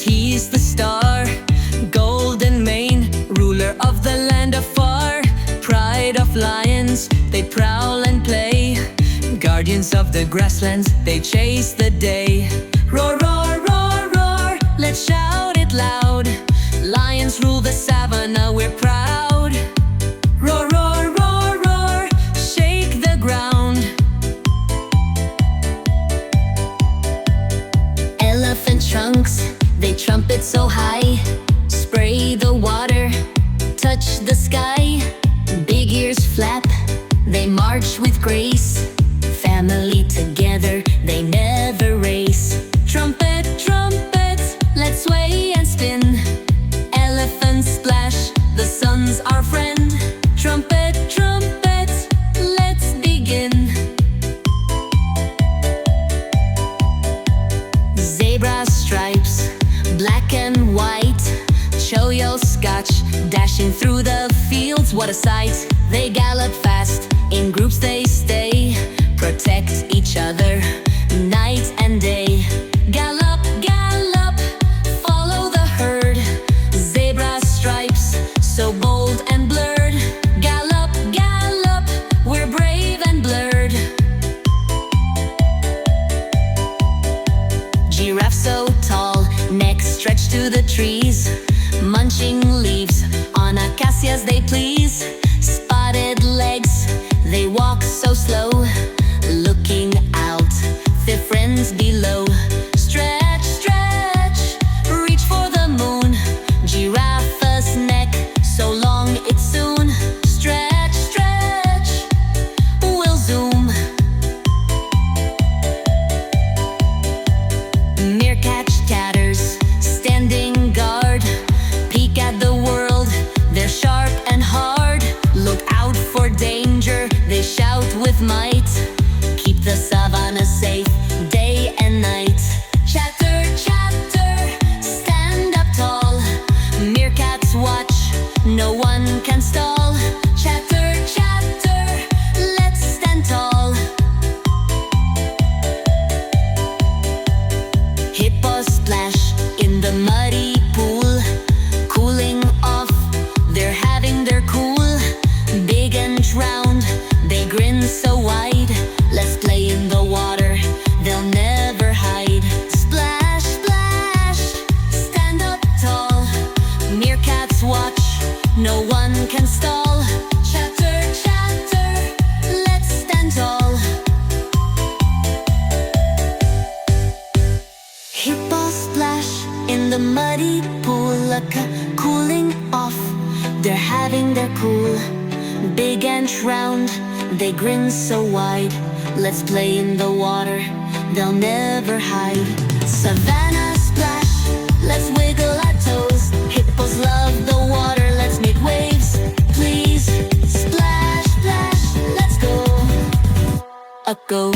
he's the star. Golden mane, ruler of the land afar. Pride of lions, they prowl and play. Guardians of the grasslands, they chase the day. Roar, roar, roar, roar, let's shout it loud. Lions rule the savannah, we're proud. Roar, roar, roar, roar, shake the ground. Elephant trunks, they trumpet so high. Spray the water, touch the sky. Big ears flap, they march with grace. Family together, they never race. Trumpet, trumpet, let's sway and spin. Elephant splash, the sun's our friend. Trumpet, trumpet, let's begin. Zebra stripes, black and white. Choyo Scotch, dashing through the fields, what a sight. They gallop fast, in groups they stay. Protect each other, night and day. Gallop, gallop, follow the herd. Zebra stripes, so bold and blurred. Gallop, gallop, we're brave and blurred. Giraffe so tall, neck stretched to the trees. Munching leaves, on acacias they please. Spotted legs, they walk so slow. Looking out, their friends below. Stretch, stretch, reach for the moon. Giraffe's neck, so long it soon. Stretch, stretch, we'll zoom. Meerkat chatters, standing guard. Peek at the world, they're sharp and hard. Look out for danger, they shout with might. Keep the savannah safe, day and night. Chatter, chatter, stand up tall. Meerkats watch, no one can stall. Chatter, chatter, let's stand tall. Hippo splash in the muddy pool. Cooling off, they're having their cool. Big and round, they grin so wide. Let's play in the water, they'll never hide. Splash, splash, stand up tall. Meerkats watch, no one can stall. Chatter, chatter, let's stand tall. Hippo splash in the muddy pool. Cooling off, they're having their cool. Big and round, they grin so wide. Let's play in the water, they'll never hide. Savanna splash, let's wiggle our toes. Hippos love the water, let's make waves, please. Splash, splash, let's go. Up go.